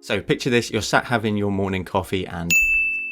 So picture this, you're sat having your morning coffee and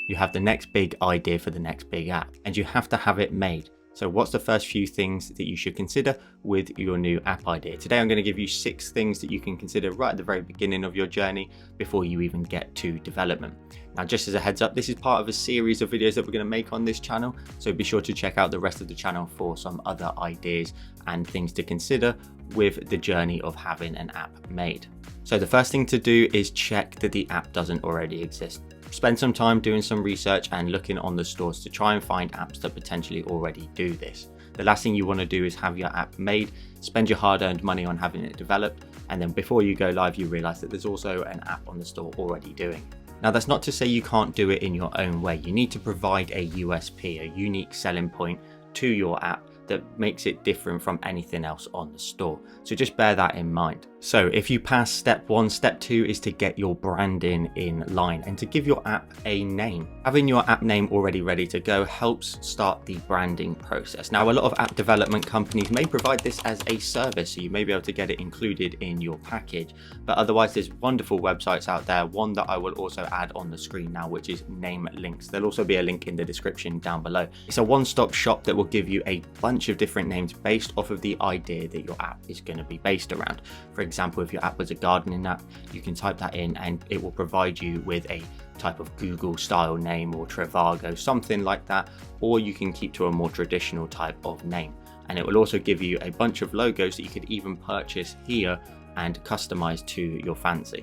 you have the next big idea for the next big app and you have to have it made. So what's the first few things that you should consider with your new app idea? Today I'm going to give you 6 things that you can consider right at the very beginning of your journey before you even get to development. Now, just as a heads up, this is part of a series of videos that we're going to make on this channel, so be sure to check out the rest of the channel for some other ideas and things to consider with the journey of having an app made. So the first thing to do is check that the app doesn't already exist. Spend some time doing some research and looking on the stores to try and find apps that potentially already do this. The last thing you want to do is have your app made, spend your hard-earned money on having it developed, and then before you go live you realize that there's also an app on the store already doing it. Now, that's not to say you can't do it in your own way. You need to provide a USP, a unique selling point to your app that makes it different from anything else on the store. So just bear that in mind. So if you pass step 1, step 2 is to get your branding in line and to give your app a name. Having your app name already ready to go helps start the branding process. Now, a lot of app development companies may provide this as a service, so you may be able to get it included in your package, but otherwise there's wonderful websites out there. One that I will also add on the screen now, which is Name Links. There'll also be a link in the description down below. It's a one-stop shop that will give you a bunch of different names based off of the idea that your app is going to be based around. For example, if your app was a gardening app, you can type that in and it will provide you with a type of Google style name or Trivago, something like that, or you can keep to a more traditional type of name. And it will also give you a bunch of logos that you could even purchase here and customize to your fancy.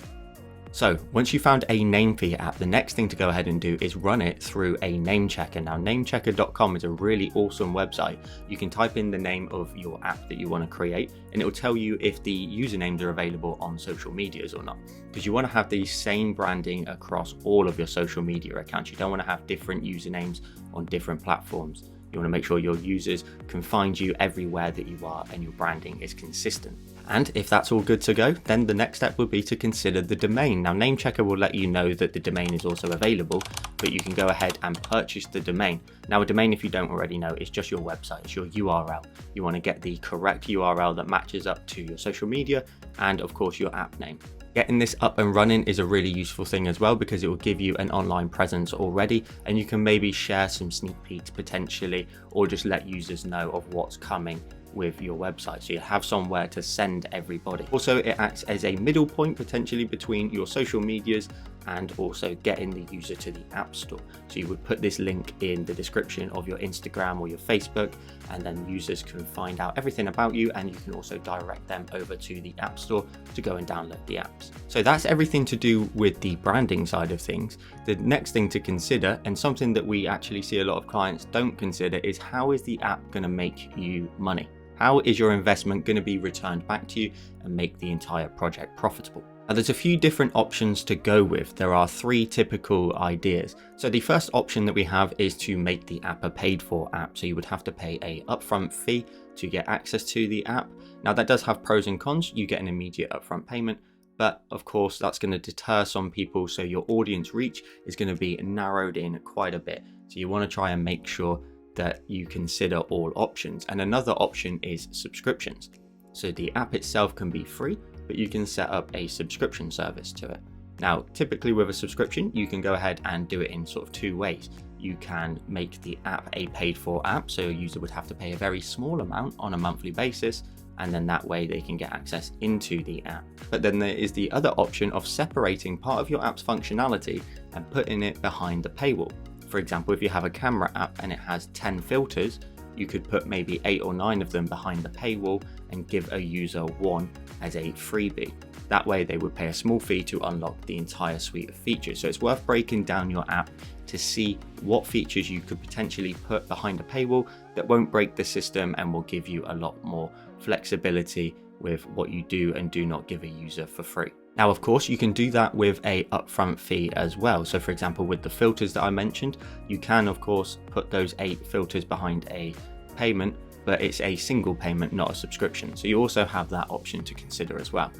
So once you found a name for your app, the next thing to go ahead and do is run it through a name checker. Now, namechecker.com is a really awesome website. You can type in the name of your app that you want to create and it will tell you if the usernames are available on social medias or not, because you want to have the same branding across all of your social media accounts. You don't want to have different usernames on different platforms. You want to make sure your users can find you everywhere that you are and your branding is consistent. And if that's all good to go, then the next step would be to consider the domain. Now, Namechecker will let you know that the domain is also available, but you can go ahead and purchase the domain. Now, a domain, if you don't already know, is just your website, it's your URL. You want to get the correct URL that matches up to your social media and, of course, your app name. Getting this up and running is a really useful thing as well, because it will give you an online presence already and you can maybe share some sneak peeks potentially, or just let users know of what's coming with your website, so you have somewhere to send everybody. Also, it acts as a middle point potentially between your social medias and also getting the user to the App Store. So you would put this link in the description of your Instagram or your Facebook, and then users can find out everything about you, and you can also direct them over to the App Store to go and download the apps. So that's everything to do with the branding side of things. The next thing to consider, and something that we actually see a lot of clients don't consider, is how is the app going to make you money? How is your investment going to be returned back to you and make the entire project profitable? Now, there's a few different options to go with. There are 3 typical ideas. So the first option that we have is to make the app a paid for app. So you would have to pay a upfront fee to get access to the app. Now, that does have pros and cons. You get an immediate upfront payment, but of course that's going to deter some people. So your audience reach is going to be narrowed in quite a bit. So you want to try and make sure that you consider all options. And another option is subscriptions. So the app itself can be free, but you can set up a subscription service to it. Now, typically with a subscription, you can go ahead and do it in sort of 2 ways. You can make the app a paid for app, so a user would have to pay a very small amount on a monthly basis, and then that way they can get access into the app. But then there is the other option of separating part of your app's functionality and putting it behind the paywall. For example, if you have a camera app and it has 10 filters, you could put maybe 8 or 9 of them behind the paywall and give a user 1 as a freebie. That way they would pay a small fee to unlock the entire suite of features. So it's worth breaking down your app to see what features you could potentially put behind a paywall that won't break the system and will give you a lot more flexibility with what you do and do not give a user for free. Now, of course, you can do that with a upfront fee as well. So for example, with the filters that I mentioned, you can of course put those 8 filters behind a payment, but it's a single payment, not a subscription. So you also have that option to consider as well.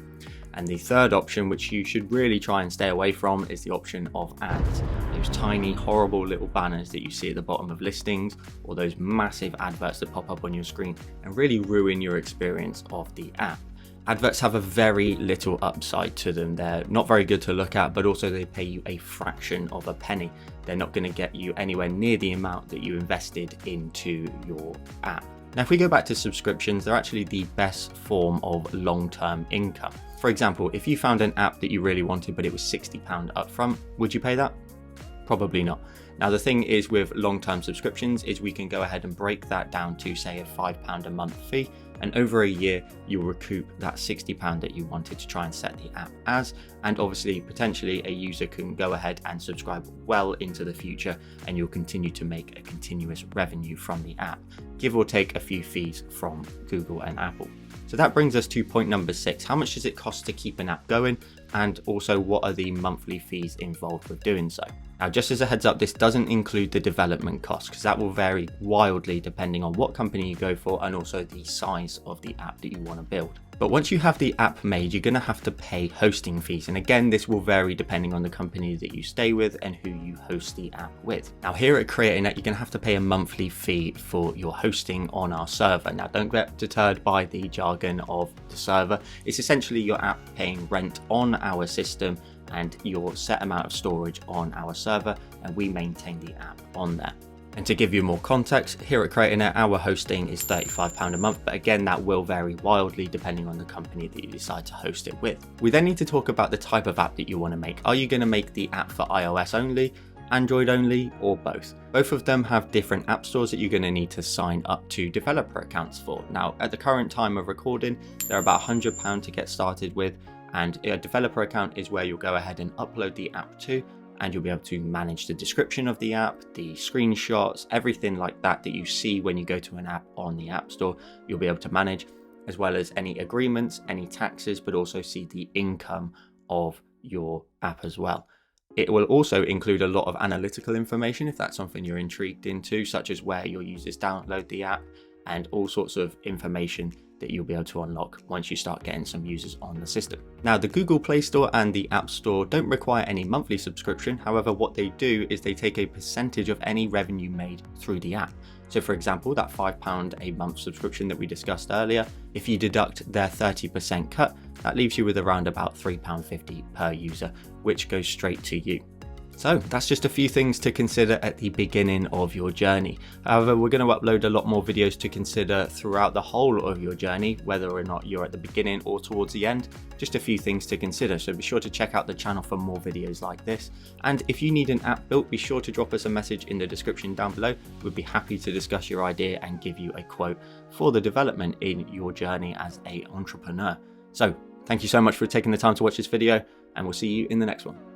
And the third option, which you should really try and stay away from, is the option of ads. Those tiny, horrible little banners that you see at the bottom of listings, or those massive adverts that pop up on your screen and really ruin your experience of the app. Adverts have a very little upside to them. They're not very good to look at, but also they pay you a fraction of a penny. They're not going to get you anywhere near the amount that you invested into your app. Now, if we go back to subscriptions, they're actually the best form of long-term income. For example, if you found an app that you really wanted, but it was £60 upfront, would you pay that? Probably not. Now, the thing is with long-term subscriptions is we can go ahead and break that down to, say, a £5 a month fee. And over a year, you'll recoup that £60 that you wanted to try and set the app as. And obviously, potentially a user can go ahead and subscribe well into the future, and you'll continue to make a continuous revenue from the app, give or take a few fees from Google and Apple. So that brings us to point number 6. How much does it cost to keep an app going? And also, what are the monthly fees involved with doing so? Now, just as a heads up, this doesn't include the development costs, because that will vary wildly depending on what company you go for and also the size of the app that you want to build. But once you have the app made, you're going to have to pay hosting fees. And again, this will vary depending on the company that you stay with and who you host the app with. Now, here at Createanet, you're going to have to pay a monthly fee for your hosting on our server. Now, don't get deterred by the jargon of the server. It's essentially your app paying rent on our system and your set amount of storage on our server, and we maintain the app on there. And to give you more context, here at Createanet, our hosting is £35 a month, but again, that will vary wildly depending on the company that you decide to host it with. We then need to talk about the type of app that you want to make. Are you going to make the app for iOS only, Android only, or both? Both of them have different app stores that you're going to need to sign up to developer accounts for. Now, at the current time of recording, they're about £100 to get started with, and a developer account is where you'll go ahead and upload the app to, and you'll be able to manage the description of the app, the screenshots, everything like that that you see when you go to an app on the App Store, you'll be able to manage, as well as any agreements, any taxes, but also see the income of your app as well. It will also include a lot of analytical information if that's something you're intrigued into, such as where your users download the app and all sorts of information that you'll be able to unlock once you start getting some users on the system. Now, the Google Play Store and the App Store don't require any monthly subscription. However, what they do is they take a percentage of any revenue made through the app. So for example, that £5 a month subscription that we discussed earlier, if you deduct their 30% cut, that leaves you with around about £3.50 per user, which goes straight to you. So that's just a few things to consider at the beginning of your journey. However, we're going to upload a lot more videos to consider throughout the whole of your journey, whether or not you're at the beginning or towards the end. Just a few things to consider. So be sure to check out the channel for more videos like this. And if you need an app built, be sure to drop us a message in the description down below. We'd be happy to discuss your idea and give you a quote for the development in your journey as an entrepreneur. So thank you so much for taking the time to watch this video, and we'll see you in the next one.